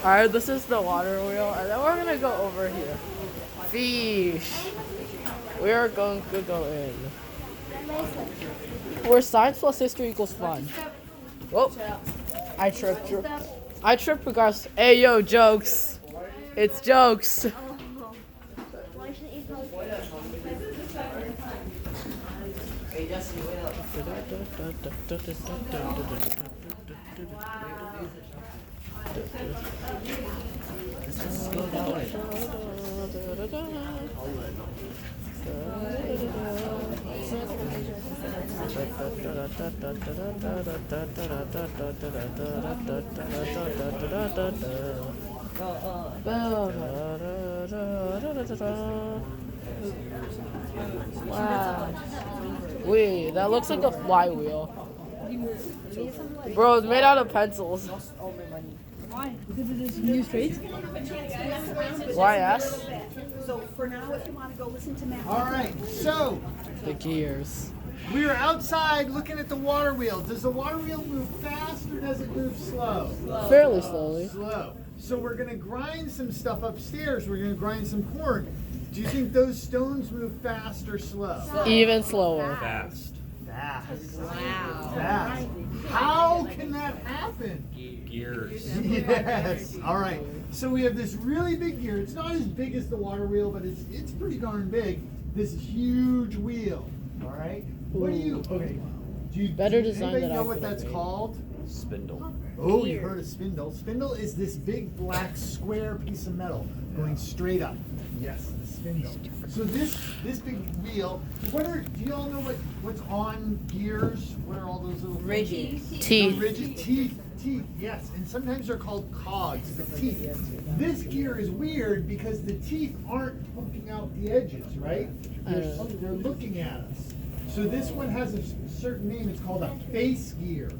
Alright, this is the water wheel, and then we're gonna go over here. Fish. We are going to go in. Where science plus history equals fun. Whoa. I tripped. I tripped because, hey yo, jokes. It's jokes. Wow. Wait, that looks like a flywheel. Bro, it's made out of pencils. Why? Because it is new streets? Why ask? So for now, if you want to go listen to Matt. All right, so The gears. we are outside looking at the water wheel. Does the water wheel move fast or does it move slow? Fairly slowly. Slow. So we're gonna grind some stuff upstairs. We're gonna grind some corn. Do you think those stones move fast or slow? Even slower. Fast. Wow. Fast. How can that happen? Gears. Yes. All right. So we have this really big gear. It's not as big as the water wheel, but it's pretty darn big. This huge wheel. All right. What do you? Okay. Do you? Better do design anybody than I know what could've that's made. called? Spindle. Oh, you heard of spindle. Spindle is this big black square piece of metal going straight up. Yes, the spindle. So this big wheel. Do you all know what's on gears? What are all those little things? The Teeth. rigid teeth. Teeth. Yes, and sometimes they're called cogs. The teeth. This gear is weird because the teeth aren't poking out the edges, right? They're looking at us. So this one has a certain name. It's called a face gear.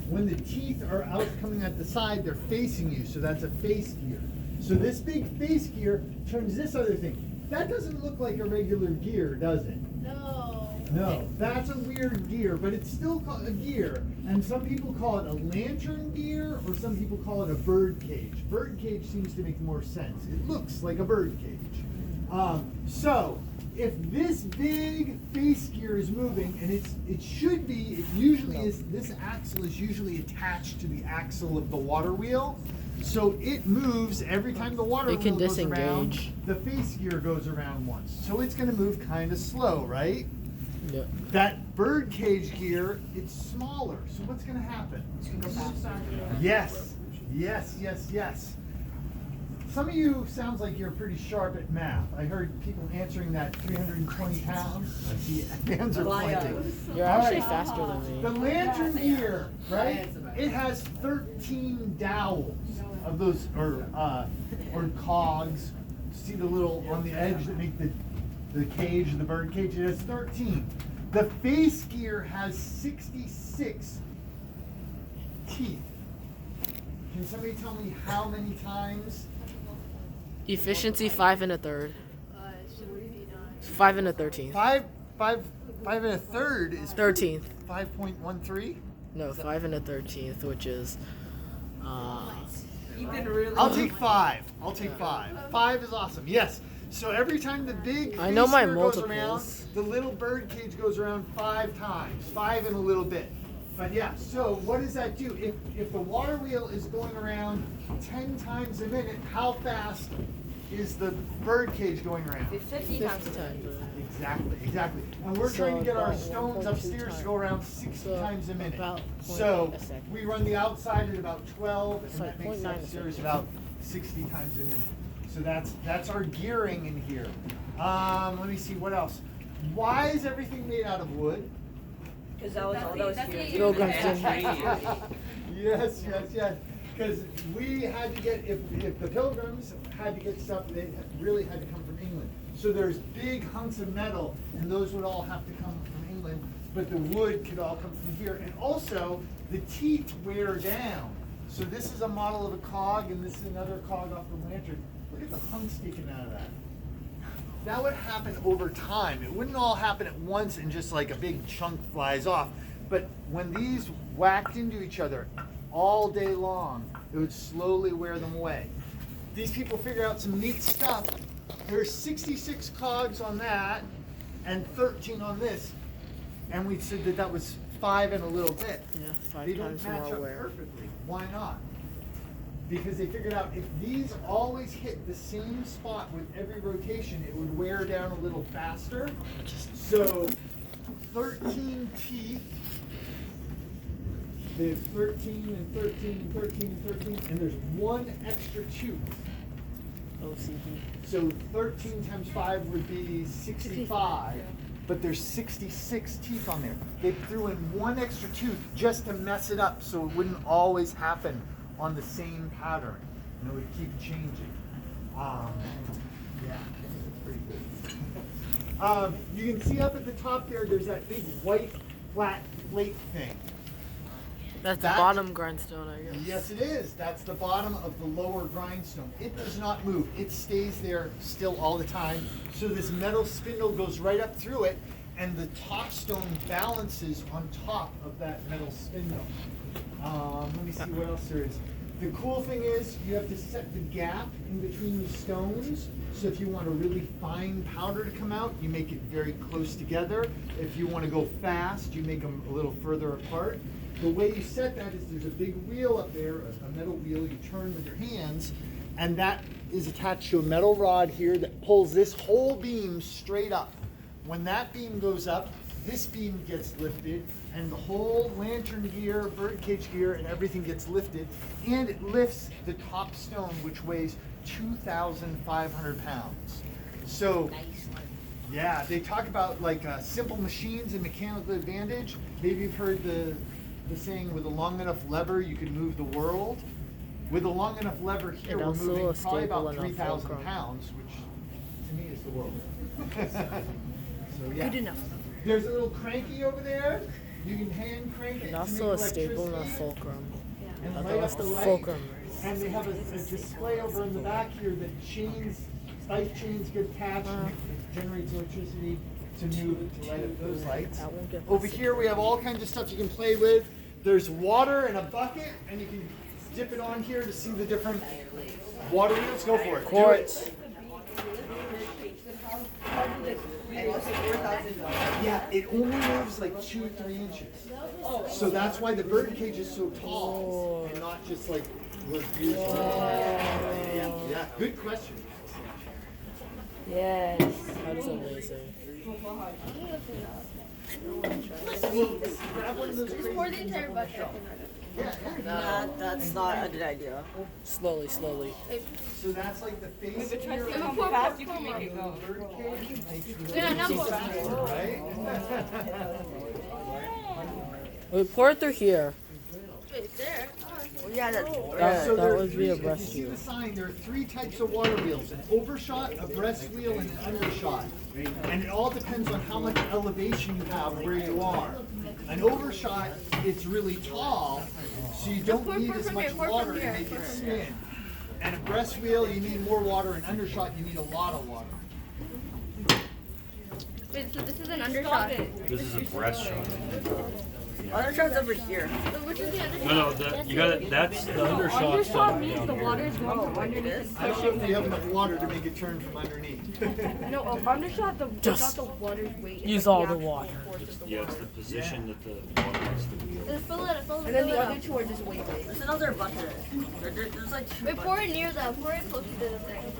When the teeth are out coming at the side, they're facing you, so that's a face gear. So this big face gear turns this other thing. That doesn't look like a regular gear, does it? No, that's a weird gear, but it's still called a gear. And some people call it a lantern gear, or some people call it a bird cage. Bird cage seems to make more sense. It looks like a bird cage. So if this big face gear is moving, and it usually is, this axle is usually attached to the axle of the water wheel. So it moves every time the water wheel goes around, disengage. the face gear goes around once. So it's going to move kind of slow, right? Yeah. That bird cage gear, it's smaller. So what's going to happen? Yes. Yes, yes, yes. Some of you sounds like you're pretty sharp at math. I heard people answering that 320 pounds. I see hands are pointing. You're actually faster than The me. lantern gear, right? It has 13 dowels of those, or cogs. See the little on the edge that make the cage, the bird cage? It has 13. The face gear has 66 teeth. Can somebody tell me how many times? Efficiency 5 and a third. 5 and a 13th. Five and a third is 13th. 5.13. No, 5 and a 13th, which is I'll take 5. I'll take 5. 5 is awesome. Yes. So every time the big I know face my gear goes around, multiples. the little bird cage goes around 5 times. 5 and a little bit. But yeah, so what does that do? If the water wheel is going around 10 times a minute, how fast is the bird cage going around? 50 times. Exactly. And we're trying to get our about stones 1.2 upstairs to go around 60 So times a minute. about So 0.8 a second. we run the outside at about 12, and It's that like makes 0.9 a upstairs second. about 60 times a minute. So that's our gearing in here. Let me see, what else? Why is everything made out of wood? Because that was all those here. Pilgrims didn't Yes. Because we had to get, if the pilgrims had to get stuff, they really had to come from England. So there's big hunks of metal, and those would all have to come from England, but the wood could all come from here. And also, the teeth wear down. So this is a model of a cog, and this is another cog off the lantern. Look at the hunk sticking out of that. That would happen over time. It wouldn't all happen at once and just like a big chunk flies off. But when these whacked into each other all day long, it would slowly wear them away. These people figure out some neat stuff. There's 66 cogs on that and 13 on this. And we said that that was 5 and a little bit. Yeah, They 5 don't times match more up wear. perfectly. Why not? Because they figured out if these always hit the same spot with every rotation, it would wear down a little faster. So 13 teeth. They have 13 and 13 and 13 and 13, and there's one extra tooth. OCD. So 13 times 5 would be 65, but there's 66 teeth on there. They threw in one extra tooth just to mess it up so it wouldn't always happen on the same pattern. And it would keep changing. Yeah, I think it's pretty good. You can see up at the top there's that big white flat plate thing. That's That- the bottom grindstone, I guess. Yes, it is. That's the bottom of the lower grindstone. It does not move. It stays there still all the time. So this metal spindle goes right up through it, and the top stone balances on top of that metal spindle. Let me see what else there is. The cool thing is you have to set the gap in between the stones. So if you want a really fine powder to come out, you make it very close together. If you want to go fast, you make them a little further apart. The way you set that is there's a big wheel up there, a metal wheel you turn with your hands, and that is attached to a metal rod here that pulls this whole beam straight up. When that beam goes up, this beam gets lifted, and the whole lantern gear, birdcage gear, and everything gets lifted, and it lifts the top stone, which weighs 2,500 pounds. So, yeah, they talk about like simple machines and mechanical advantage. Maybe you've heard the saying, with a long enough lever, you can move the world. With a long enough lever here, And we're also moving a probably staple about and a 3,000 fulcrum. pounds, which to me is the world. So yeah. Good enough. There's a little cranky over there. You can hand crank it And to also make a staple and a electricity fulcrum. and I light thought it up was the light. fulcrum. And they have a display over in the back here that light chains get attached and it generates electricity to light up those lights. That won't get Over this. here we have all kinds of stuff you can play with. There's water in a bucket, and you can dip it on here to see the different water wheels. Go for it. Do Quartz. it. Yeah, it only moves like 2-3 inches. So that's why the bird cage is so tall and not just like was used. Yeah, good question. Yes. That is amazing. Grab one of those crazy Pour the things entire up on the bucket. shelf. Yeah, That's not a good idea. Slowly, slowly. so that's like the face of your How fast you can make it go. bird cage. Yeah, not pour. Right? We pour it through here. Wait, there. Well, yeah, That there are would be three- a if breast you see wheel. the sign, there are 3 types of water wheels: an overshot, a breast wheel, and an undershot. And it all depends on how much elevation you have where you are. An overshot, it's really tall, so you don't need as much water to make it spin. And a breast wheel, you need more water. An undershot, you need a lot of water. Wait, so this is an undershot. This is a breast shot. Undershot's over here. So which is the undershot? No, you got it. That's the undershot Undershot stuff means down the here. water is going from underneath. I don't know if you have enough water to make it turn from underneath. No, undershot, Just not the water's weight. use all the water. Yeah, it's the position that the water hits the wheel. Just fill it up, fill And then it the up. other two are just weightless. There's another bucket. There's like 2 Wait, pour it near that. Pour it closer to the thing.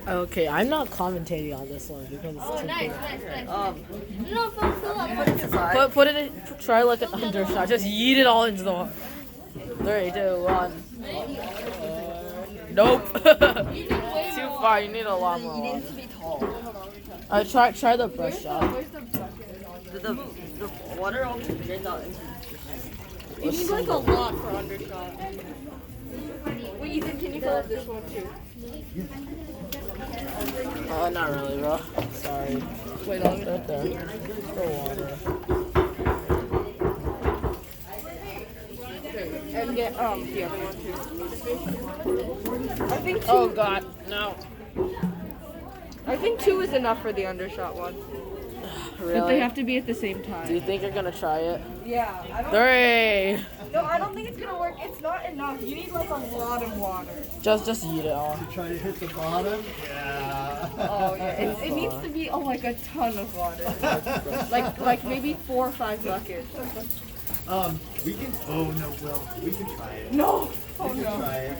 Okay, I'm not commentating on this one because it's Oh, too nice, cool. nice. Um, No, fill up. put this aside. Put it in, try like an undershot. Just yeet it all into the water. 3, 2, 1. Nope. Too far. You need a lot You more. need water. it to be tall. Try the brush shot. The water all drains out into You need like a lot for undershot. Wait, Ethan, can you fill up this one too? Not really, bro. Sorry. Wait, I'll Right there. The water. and get the other one too. I think Oh God, no. I think 2 is enough for the undershot one. Really? But they have to be at the same time. Do you think you're gonna try it? Yeah. I don't. 3. No, I don't think it's gonna work. It's not enough. You need like a lot of water. Just eat it all. Try to hit the bottom. Yeah. Oh yeah. It needs to be like a ton of water. like maybe 4 or 5 buckets. We can. Oh no, Will. We can try it. No. Oh We can no. try it.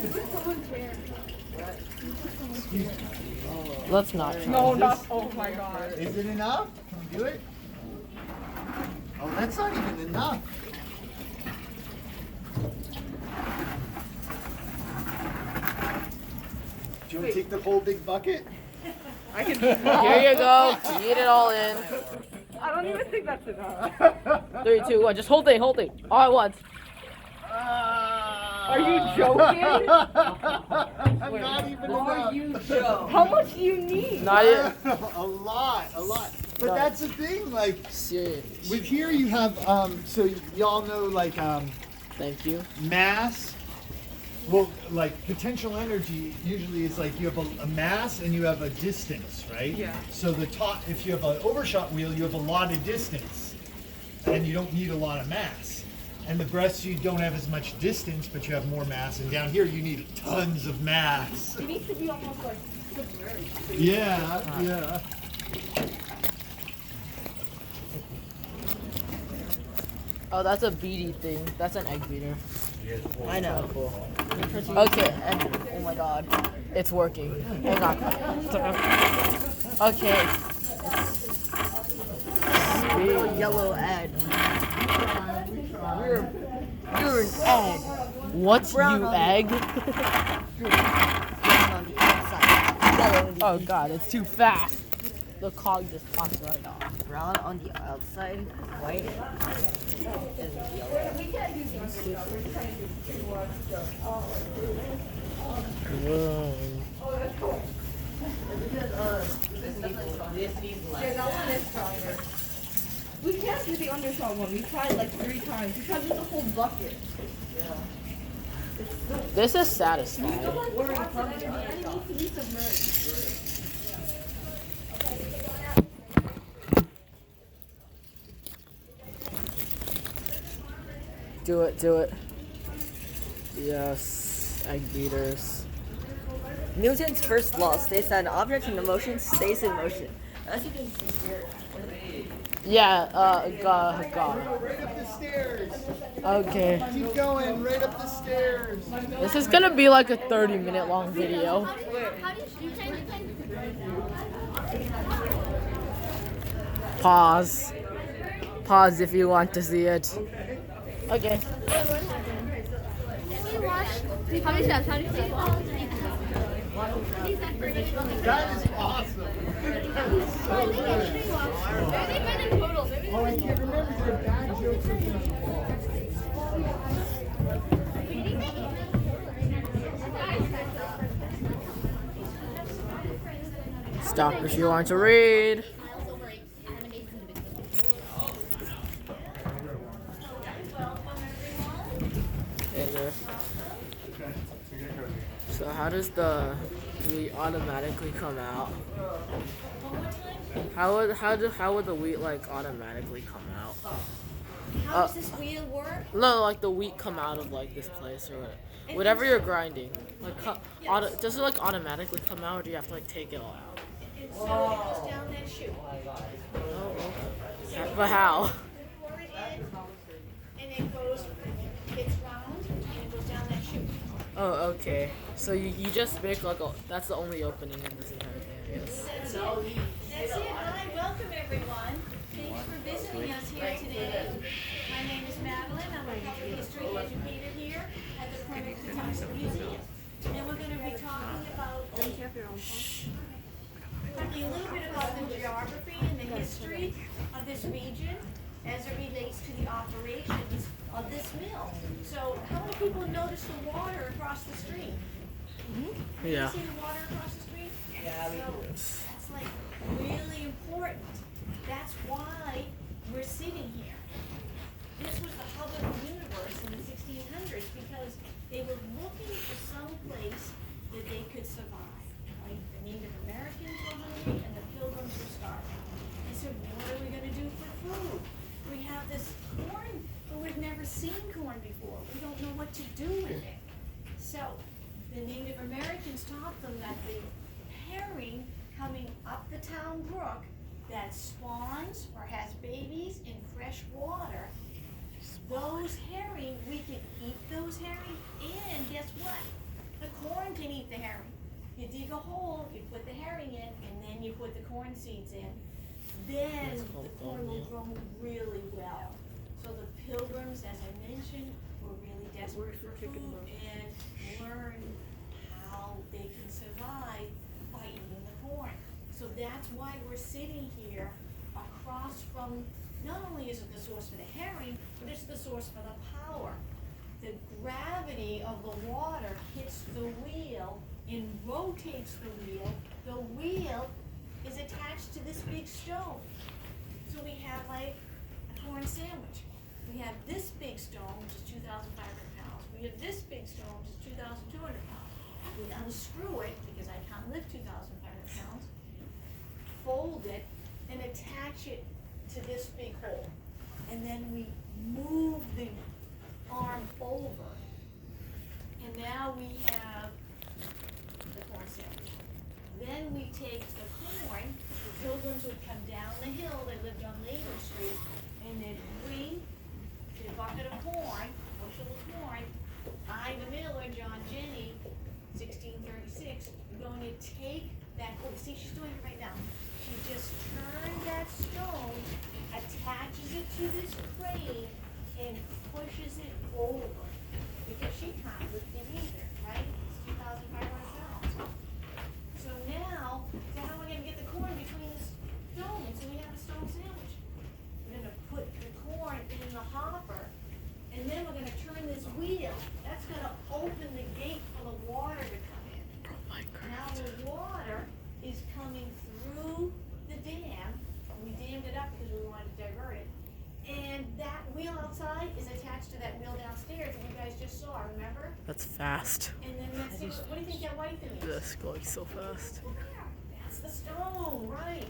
Let's not try. No, not. Oh my god. Is it enough? Can we do it? Oh, that's not even enough. Do you want to take the whole big bucket? I can. Here you go. Eat it all in. I don't even think that's enough. 3, 2, 1. Just hold it. All at once. Are you joking? Not even enough. How much do you need? Not even. A lot. But that's the thing, like, Serious. with here you have, so y'all know, like, Thank you. mass. Well, like, potential energy usually is like you have a mass and you have a distance, right? Yeah. So the top, if you have an overshot wheel, you have a lot of distance, and you don't need a lot of mass. And the breasts, you don't have as much distance, but you have more mass. And down here, you need tons of mass. It needs to be almost like submerged. Yeah. Oh, that's a beady thing. That's an egg beater. I know. Cool. Okay. Oh my god. It's working. Hang on. Okay. Yellow egg. You're an egg. What's you egg? Oh god, it's too fast. The cog just pops right off. Brown on the outside, white and yellow. We can't do the undershot one. We tried like 3 times. We tried with the whole bucket. This is satisfying. It needs to be submerged. Do it. Yes, egg beaters. Newton's first law states that an object in motion stays in motion. As you can see here. Yeah, God. Right up the stairs. Okay. Keep going, right up the stairs. This is gonna be like a 30-minute long video. Pause. Pause if you want to see it. Okay. How many steps? How many steps? That is awesome. Oh, I can't remember your bad jokes. Stop if you want to read. So how does the wheat automatically come out? How would the wheat like automatically come out? How does this wheel work? No, like the wheat come out of like this place or whatever you're grinding. Like does it like automatically come out, or do you have to like take it all out? So it goes down that chute. Oh, okay. But how? Pour it in, and it goes, it's round, and it goes down that chute. Oh, okay. So you just make like that's the only opening in this entire thing, I guess. That's it. Hi, welcome everyone. Thanks for visiting us here today. My name is Madeline. I'm a public history educator here at the Prairie Kentucky Museum. And we're going to be talking about a little bit about the geography and the history of this region as it relates to the operations of this mill. So, how many people notice the water across the stream? Yeah. See the water across the street? Yeah, we do. That's like really important. That's why we're sitting here. This was the hub of the universe in the 1600s because they were looking for some place that they could survive. Like the Native Americans were hungry and the Pilgrims were starving. And so said, what are we gonna do for food? We have this corn, but we've never seen corn before. We don't know what to do with it. So the Native Americans taught them that the herring coming up the town brook that spawns or has babies in fresh water, those herring, we can eat those herring, and guess what? The corn can eat the herring. You dig a hole, you put the herring in, and then you put the corn seeds in. Then the corn will grow really well. So the pilgrims, as I mentioned, were really desperate for food and learned how they can survive by eating the corn. So that's why we're sitting here across from, not only is it the source for the herring, but it's the source for the power. The gravity of the water hits the wheel and rotates the wheel. The wheel is attached to this big stone. So we have like a corn sandwich. We have this big stone, which is 2,500 pounds. We have this big stone, which is 2,200 pounds. We unscrew it, because I can't lift 2,500 pounds, fold it, and attach it to this big hole. And then we move the arm over. And now we have the corn sandwich. Then we take the corn, the pilgrims would come down the hill, they lived on Labor Street, and they'd bring the bucket of corn, bushel of corn. I, the miller, John Jenny, 1636, we're going to take that, oh, see, she's doing it right now. She just turned that stone, attaches it to this crane, and pushes it over. Because she can't lift it either, right? It's 2,500 pounds. So now, how are we gonna get the corn between the stone? So we have a stone sandwich. We're gonna put the corn in the hopper, and then we're gonna turn this wheel. That's gonna open the gate for the water to come in. Oh my Now god. the water is coming through the dam. We dammed it up because we wanted to divert it. And that wheel outside is attached to that wheel downstairs that you guys just saw, remember? That's fast. And then that's it. What do you think that white thing is? This going so fast. That's the stone, right.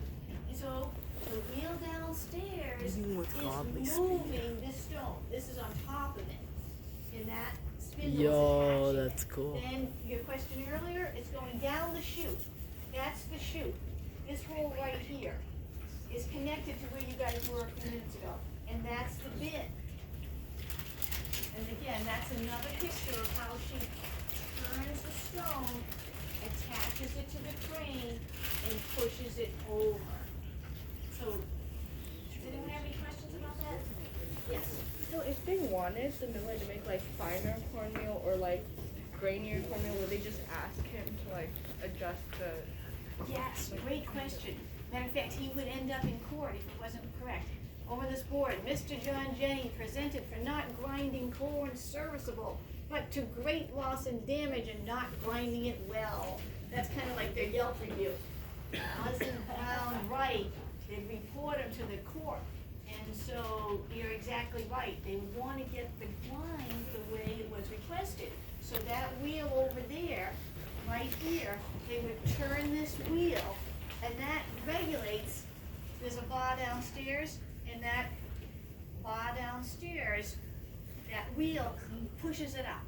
And so the wheel downstairs Moving with godly is speed. moving this stone. This is on top of it. And that spindle Yo, is attaching that's it. cool. Then your question earlier, it's going down the chute. That's the chute. This hole right here is connected to where you guys were a few minutes ago. And that's the bin. And again, that's another picture of how she turns the stone, attaches it to the crane, and pushes it over. So, does anyone have any questions about that? Yes. So if they wanted the miller to make like finer cornmeal or like grainier cornmeal, would they just ask him to like adjust the? Yes, great question. Matter of fact, he would end up in court if it wasn't correct. Over this board, Mr. John Jenny presented for not grinding corn serviceable, but to great loss and damage and not grinding it well. That's kind of like their Yelp review. Wasn't found right. They'd report him to the court. And so you're exactly right. They would want to get the grind the way it was requested. So that wheel over there, right here, they would turn this wheel, and that regulates. There's a bar downstairs, and that bar downstairs, that wheel pushes it up.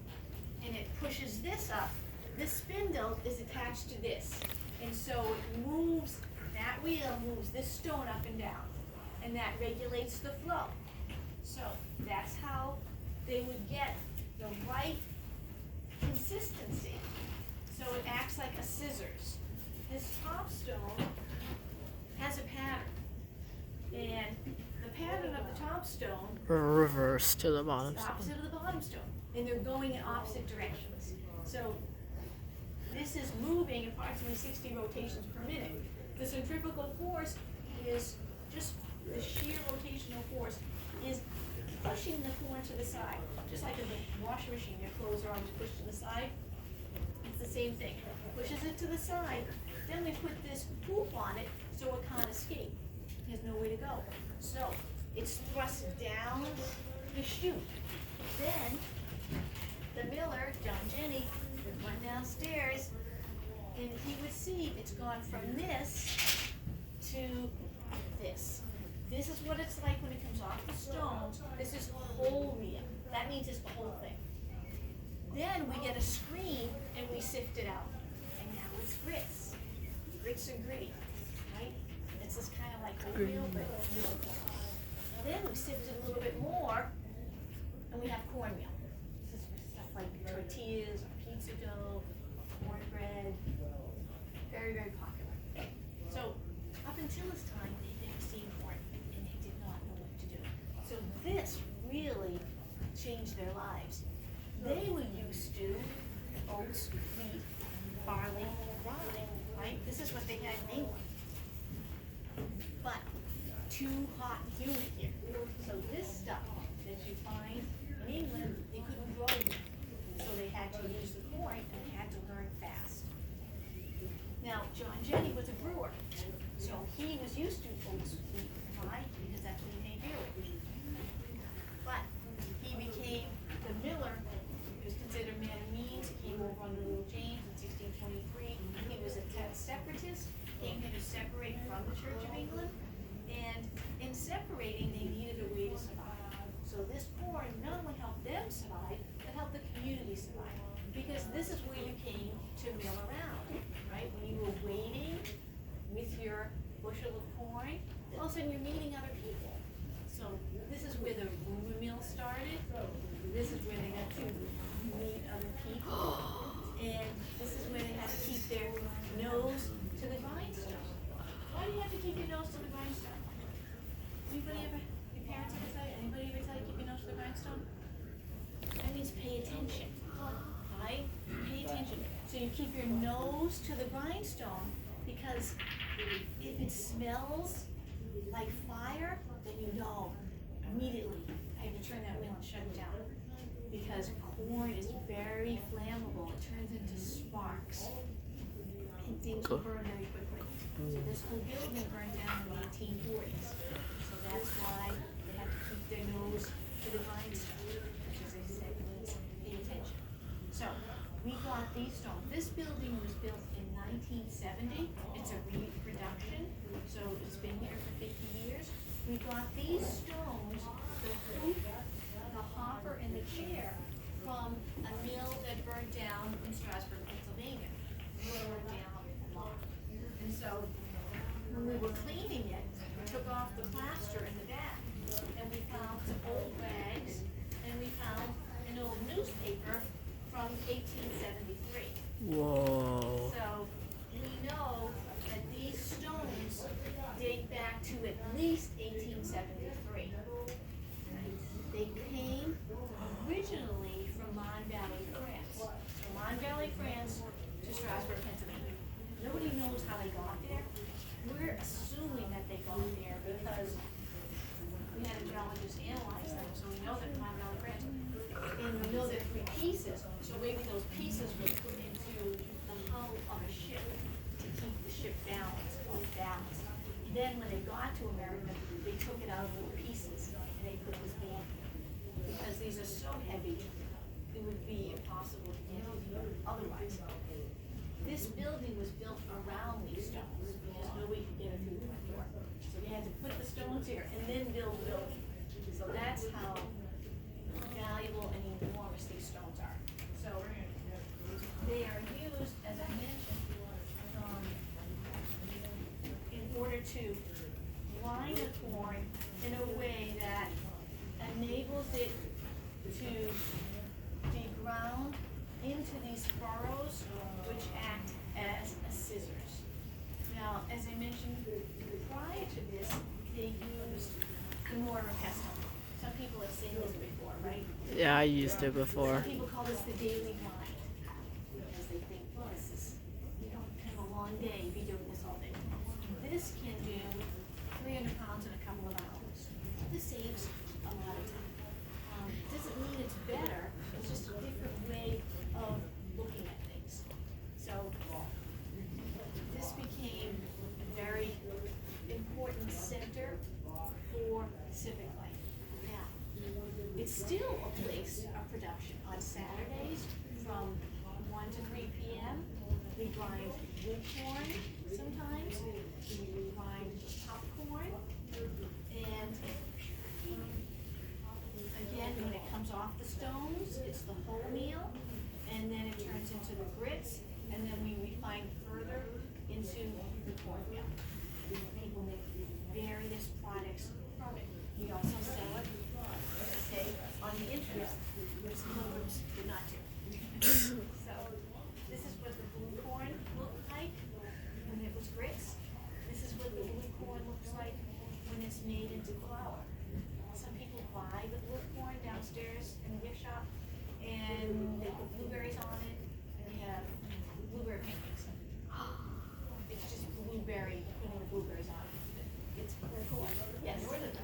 And it pushes this up. This spindle is attached to this. And so it moves, that wheel moves this stone up and down. And that regulates the flow. So that's how they would get the right consistency. So it acts like a scissors. This top stone has a pattern. And the pattern of the top stone Reverse to the bottom is stone. opposite of the bottom stone. And they're going in opposite directions. So this is moving approximately 60 rotations per minute. The centrifugal force is just the sheer rotational force is pushing the corn to the side. Just like in the washing machine, your clothes are always pushed to the side. It's the same thing. Pushes it to the side. Then we put this hoop on it so it can't escape. It has no way to go. So it's thrust down the chute. Then the miller, John Jenny, would run downstairs and he would see it's gone from this to this. This is what it's like when it comes off the stones. This is wholemeal. That means it's the whole thing. Then we get a screen and we sift it out. And now it's grits. Grits and gritty, right? It's just kind of like wholemeal, but meal corn. Then we sift it a little bit more and we have cornmeal. This is for stuff like tortillas or pizza dough, cornbread. Very, very popular. So up until this time, they'd never seen corn and they did not know what to do. So this really changed their lives. They were used to oats, wheat, barley, rye, right? This is what they had in England. But too hot and humid here. So this stuff that you find in England, they couldn't grow it. So they had to use the corn and they had to learn fast. Now, John Jenny was a brewer. So he was used to oats, wheat, rye, because that's what he made beer with. But he became the miller. He was considered a man of means. He came over under Little James in 1623. He was a separatist. Came here to separate from the Church of England. And in separating, they needed a way to survive. So this corn not only helped them survive, but helped the community survive. Because this is where you came to mill around, right? When you were waiting with your bushel of corn, all of a sudden you're meeting other people. So this is where the rumor mill started. This is where they got to meet other people. And this is where they had to keep their nose to the grindstone. Why do you have to keep your nose to the grindstone? Anybody ever, your parents ever tell you, anybody ever tell you keep your nose to the grindstone? That means pay attention, right? Pay attention. So you keep your nose to the grindstone because if it smells like fire, then you know immediately I have to turn that wheel and shut it down. Because corn is very flammable. It turns into sparks. And things will burn very quickly. So this whole building burned down in the 1840s. So that's why they had to keep their nose to the grindstone. Because they said, please pay attention. So we got these stones. This building was built in 1970. It's a reproduction. So it's been here for 50 years. We got these stones, the hoop, the hopper, and the chair from a mill that burned down in Strasburg, Pennsylvania. It burned down a lot. And so when we were cleaning it, we took off the plaster in the back, and we found some old rags, and we found an old newspaper from 1873. Whoa. So we know that these stones date back to at least 1873. They came originally from Mon Valley, France. So Mon Valley, France to Strasburg, Pennsylvania. Nobody knows how they got there. We're assuming that they got there because we had a geologist analyze them, so we know they're from Mon Valley, France. And we know they're 3 pieces, so maybe those pieces were put into the hull of a ship to keep the ship balanced, off balance. Then when they got to America, they took it out of little pieces and they put this in. Because these are so heavy, it would be impossible to get otherwise. This building was built around these stones because nobody could get it through the front door. So they had to put the stones here and then build the building. So that's how valuable and enormous these stones are. So they are used, as I mentioned, in order to grind the corn in a way that enables it to be ground into these furrows, which act as a scissors. Now, as I mentioned, prior to this, they used the mortar and pestle. Some people have seen this before, right? Yeah, I used it before. Some people call this the daily grind because they think, well, this is, kind of a long day, be doing this all day. This can do 300 pounds in a couple of hours. This saves a lot of time. Doesn't mean it's better, it's just a different way of looking at things. So this became a very important center for civic life. Now, it's still a place of production on Saturdays from 1 to 3 p.m. We grind wood corn sometimes. We grind popcorn. And again, when it comes off the stones, it's the whole meal, and then it turns into the grits, and then we refine further into the cornmeal. People make various products from it. We also sell it, say, on the internet, which pilgrims did not do. So, this is what the blue corn looked like when it was grits. This is what the blue corn looks like when it's made into flour. Some people buy the blue corn downstairs in the gift shop, and they put blueberries on it, and they have blueberry pancakes. It's just blueberry, putting the blueberries on it. It's cool. Yes.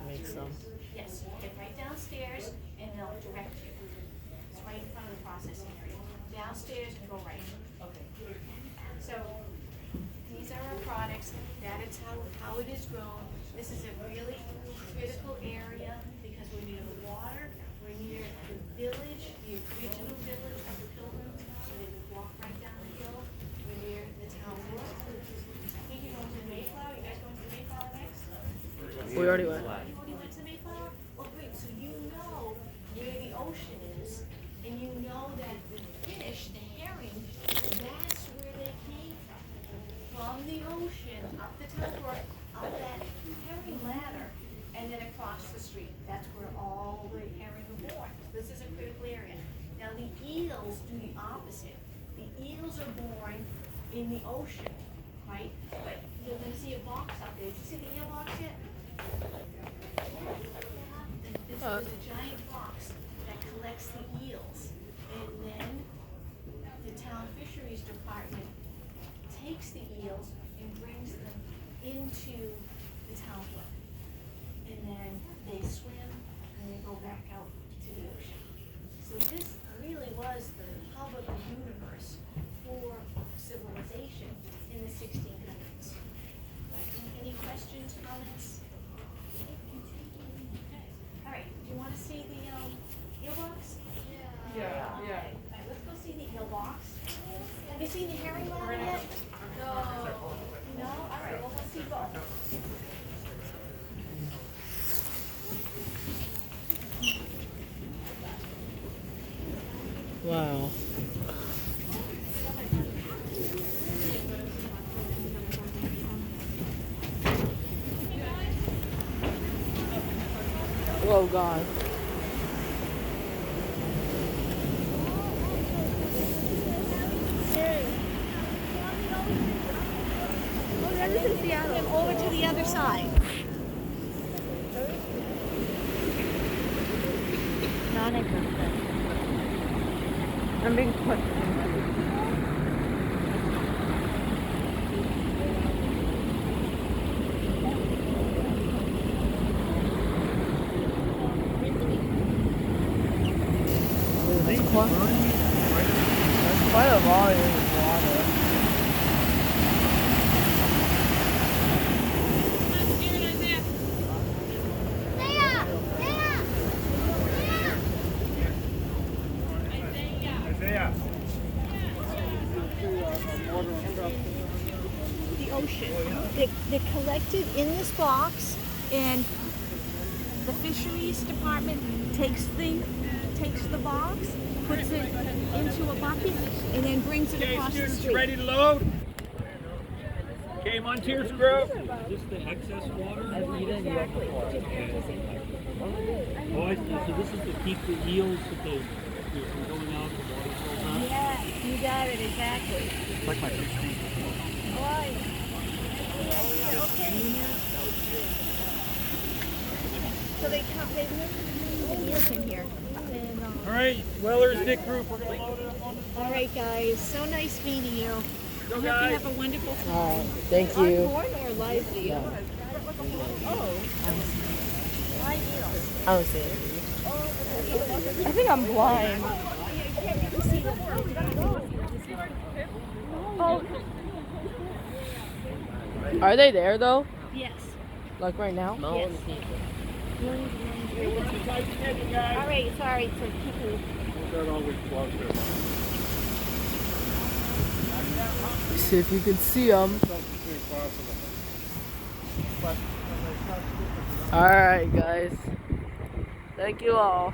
Make some. Yes, you get right downstairs, and they'll direct you. It's right in front of the processing area. Downstairs, and go right. Okay. So, these are our products. That is how it is grown. This is a really critical area because we're near the water. We're near the village, the original village of the pilgrims. So they would walk right down the hill. We're near the town brook. I think you're going to the Mayflower. You guys going to the Mayflower next? We already went. You already went to the Mayflower? Oh, great. So you know where the ocean is, and you know that the fish, the herring, that's where they came from. From the ocean, up the town brook, up that herring ladder, and then across the street. That's where all the herring are born. This is a critical area. Now the eels do the opposite. The eels are born in the ocean, right? But you're gonna see a box out there. Did you see the eel box yet? This is a giant box that collects the eels. And then the town fisheries department takes the eels and brings them into the town brook. And then they swim and they go back out to the ocean. So this really was the hub of the universe for civilization in the 1600s. Right, any questions, comments? All right, do you want to see the eel box? Yeah. All right, let's go see the eel box. Have you seen the herring ladder yet? No. No? All right, well, let's see both. Wow. Oh God. Over to the other side. I'm being put. That's quite a volume of water. The ocean. They're collected in this box, and the fisheries department takes the box, puts it into a bucket, and then brings it across the street. Ready to load? Came on Tears Grove. Is this the excess water? I've eaten eel before. Oh, I see. So this is to keep the eels that they from going out, the water fills out? Yeah, you got it, exactly. It's like my fish tank. Right. Okay. So they move the eels in here. And, All right, Weller's Dick Group. We're going to load it up on the all right, guys. So nice meeting you. Go, Hope guys. you have a wonderful time. All right. Thank you. Unborn or live eel? No. Oh. Live eel. I don't see it. I think I'm blind. Are they there though? Yes. Like right now? Yes. All right, sorry to keep you. See if you can see them. Alright, guys. Thank you all.